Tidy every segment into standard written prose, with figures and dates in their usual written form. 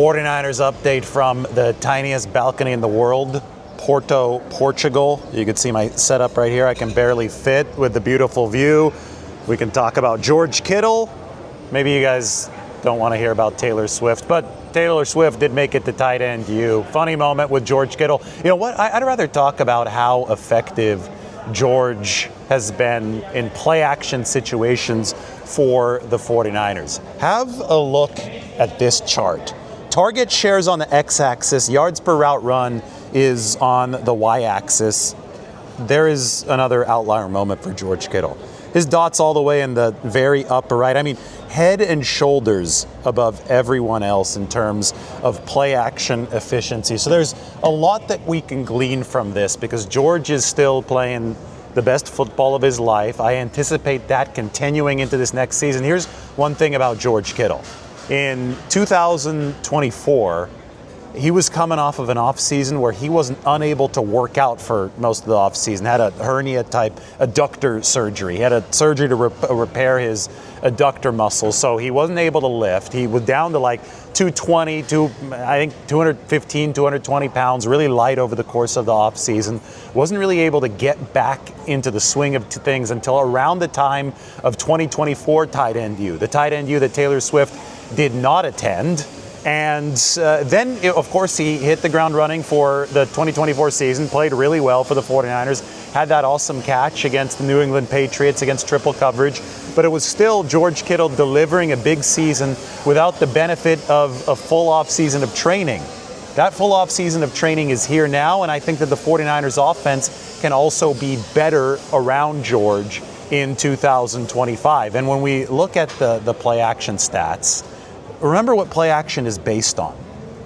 49ers update from the tiniest balcony in the world, Porto, Portugal. You can see my setup right here. I can barely fit with the beautiful view. We can talk about George Kittle. Maybe you guys don't want to hear about Taylor Swift, but Taylor Swift did make it to tight end U. Funny moment with George Kittle. You know what? I'd rather talk about how effective George has been in play action situations for the 49ers. Have a look at this chart. Target shares on the x-axis, yards per route run is on the y-axis. There is another outlier moment for George Kittle. His dot's all the way in the very upper right. I mean, head and shoulders above everyone else in terms of play action efficiency. So there's a lot that we can glean from this because George is still playing the best football of his life. I anticipate that continuing into this next season. Here's one thing about George Kittle. In 2024, he was coming off of an offseason where he wasn't unable to work out for most of the offseason. Had a hernia-type adductor surgery. He had a surgery to repair his adductor muscles, so he wasn't able to lift. He was down to like 220, I think 215, 220 pounds, really light over the course of the offseason. Wasn't really able to get back into the swing of things until around the time of 2024 tight end U, the tight end U that Taylor Swift did not attend. And then, of course, he hit the ground running for the 2024 season, played really well for the 49ers, had that awesome catch against the New England Patriots against triple coverage. But it was still George Kittle delivering a big season without the benefit of a full offseason of training. That full offseason of training is here now, and I think that the 49ers offense can also be better around George in 2025. And when we look at the play action stats, remember what play action is based on,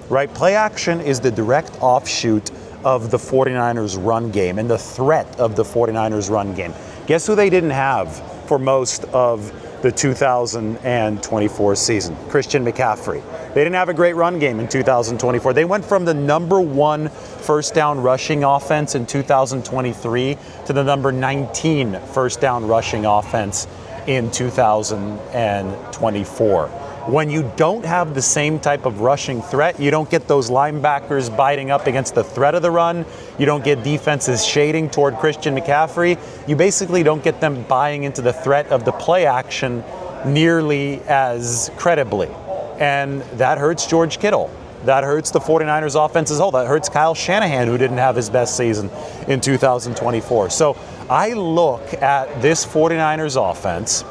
right? Play action is the direct offshoot of the 49ers run game and the threat of the 49ers run game. Guess who they didn't have for most of the 2024 season? Christian McCaffrey. They didn't have a great run game in 2024. They went from the number 1 first down rushing offense in 2023 to the number 19 first down rushing offense in 2024. When you don't have the same type of rushing threat, you don't get those linebackers biting up against the threat of the run. You don't get defenses shading toward Christian McCaffrey. You basically don't get them buying into the threat of the play action nearly as credibly. And that hurts George Kittle. That hurts the 49ers offense as a whole. That hurts Kyle Shanahan, who didn't have his best season in 2024. So I look at this 49ers offense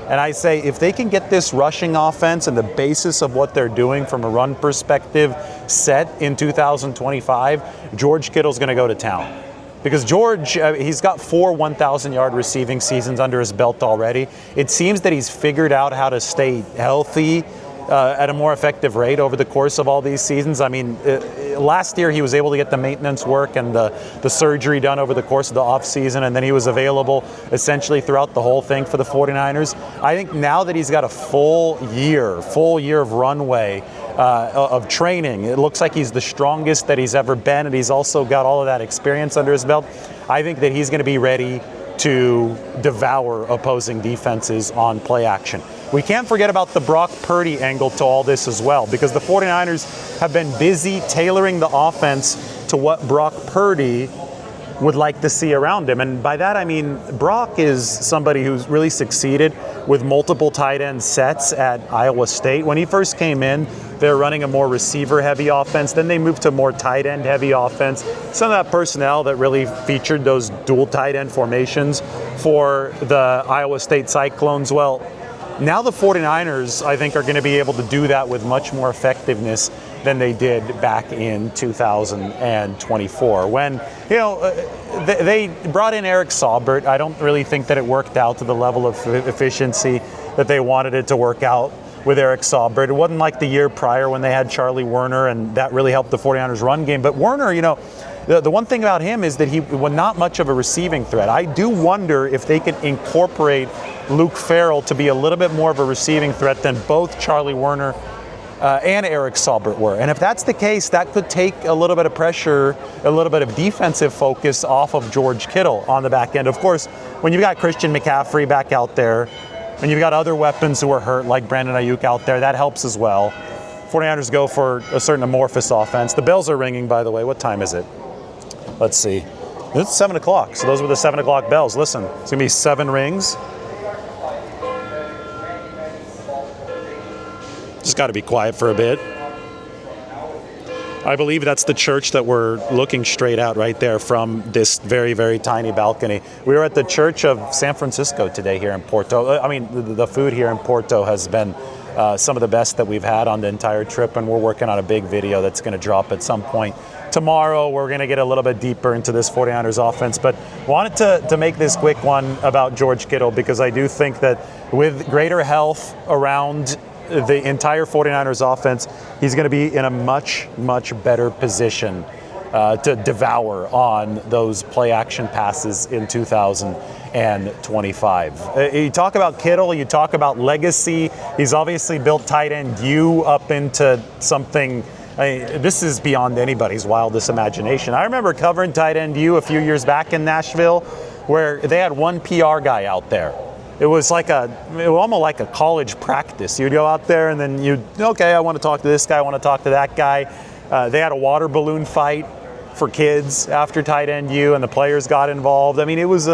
and I say, if they can get this rushing offense and the basis of what they're doing from a run perspective set in 2025, George Kittle's going to go to town. Because George, he's got 4 1,000-yard receiving seasons under his belt already. It seems that he's figured out how to stay healthy at a more effective rate over the course of all these seasons. I mean, last year he was able to get the maintenance work and the surgery done over the course of the offseason, and then he was available essentially throughout the whole thing for the 49ers. I think now that he's got a full year of runway of training, it looks like he's the strongest that he's ever been, and he's also got all of that experience under his belt. I think that he's going to be ready to devour opposing defenses on play action. We can't forget about the Brock Purdy angle to all this as well, because the 49ers have been busy tailoring the offense to what Brock Purdy would like to see around him. And by that I mean Brock is somebody who's really succeeded with multiple tight end sets at Iowa State. When he first came in, they're running a more receiver-heavy offense. Then they moved to more tight end-heavy offense. Some of that personnel that really featured those dual tight end formations for the Iowa State Cyclones, well, now the 49ers, I think, are going to be able to do that with much more effectiveness than they did back in 2024. When, they brought in Eric Saubert. I don't really think that it worked out to the level of efficiency that they wanted it to work out with Eric Saubert. It wasn't like the year prior when they had Charlie Werner, and that really helped the 49ers run game. But Werner, the one thing about him is that he was not much of a receiving threat. I do wonder if they can incorporate Luke Farrell to be a little bit more of a receiving threat than both Charlie Werner and Eric Saubert were. And if that's the case, that could take a little bit of pressure, a little bit of defensive focus off of George Kittle on the back end. Of course, when you've got Christian McCaffrey back out there, and you've got other weapons who are hurt, like Brandon Ayuk out there, that helps as well. 49ers go for a certain amorphous offense. The bells are ringing, by the way. What time is it? Let's see. It's 7 o'clock, so those were the 7 o'clock bells. Listen, it's going to be 7 rings. Just got to be quiet for a bit. I believe that's the church that we're looking straight out right there from this very, very tiny balcony. We were at the Church of San Francisco today here in Porto. I mean, the food here in Porto has been some of the best that we've had on the entire trip, and we're working on a big video that's going to drop at some point tomorrow. We're going to get a little bit deeper into this 49ers offense, but wanted to make this quick one about George Kittle, because I do think that with greater health around the entire 49ers offense, he's going to be in a much, much better position to devour on those play action passes in 2025. You talk about Kittle, you talk about legacy. He's obviously built tight end U up into something. This is beyond anybody's wildest imagination. I remember covering tight end U a few years back in Nashville, where they had one PR guy out there. It was almost like a college practice. You'd go out there and then okay, I want to talk to this guy, I want to talk to that guy. They had a water balloon fight for kids after tight end U, and the players got involved. I mean, it was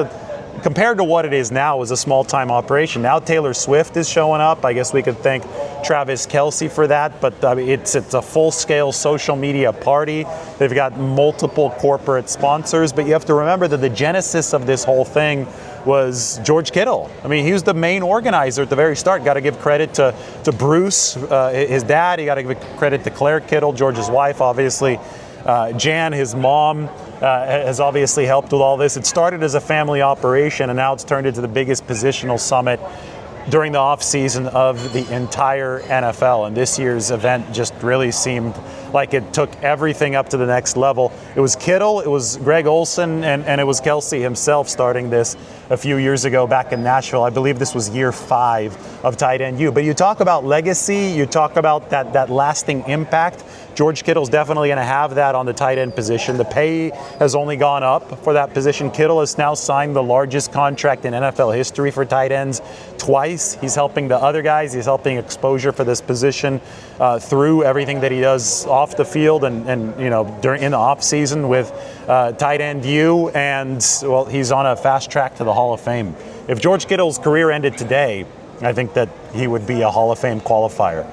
compared to what it is now, it was a small-time operation. Now Taylor Swift is showing up. I guess we could thank Travis Kelce for that, but I mean, it's a full-scale social media party. They've got multiple corporate sponsors, but you have to remember that the genesis of this whole thing was George Kittle. I mean, he was the main organizer at the very start. Got to give credit to Bruce, his dad. You got to give credit to Claire Kittle, George's wife, obviously. Jan, his mom, has obviously helped with all this. It started as a family operation, and now it's turned into the biggest positional summit during the offseason of the entire NFL. And this year's event just really seemed like it took everything up to the next level. It was Kittle, it was Greg Olsen, and it was Kelce himself starting this a few years ago back in Nashville. I believe this was year 5 of tight end U. But you talk about legacy, you talk about that lasting impact. George Kittle's definitely going to have that on the tight end position. The pay has only gone up for that position. Kittle has now signed the largest contract in NFL history for tight ends twice. He's helping the other guys. He's helping exposure for this position through everything that he does off the field and in the off season with tight end U. And well, he's on a fast track to the Hall of Fame. If George Kittle's career ended today, I think that he would be a Hall of Fame qualifier.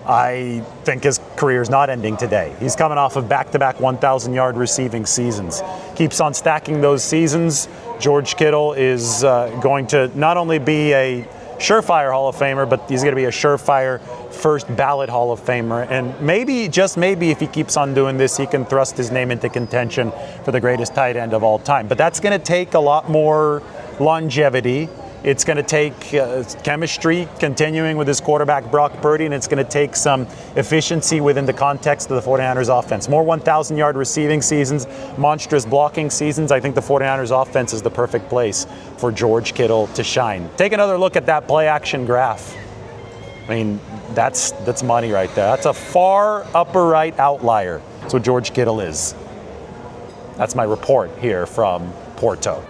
I think his career is not ending today. He's coming off of back-to-back 1,000-yard receiving seasons. Keeps on stacking those seasons. George Kittle is going to not only be a surefire Hall of Famer, but he's going to be a surefire first ballot Hall of Famer. And maybe, just maybe, if he keeps on doing this, he can thrust his name into contention for the greatest tight end of all time. But that's going to take a lot more longevity. It's going to take chemistry continuing with his quarterback, Brock Purdy, and it's going to take some efficiency within the context of the 49ers offense. More 1,000-yard receiving seasons, monstrous blocking seasons. I think the 49ers offense is the perfect place for George Kittle to shine. Take another look at that play-action graph. I mean, that's money right there. That's a far upper right outlier. That's what George Kittle is. That's my report here from Porto.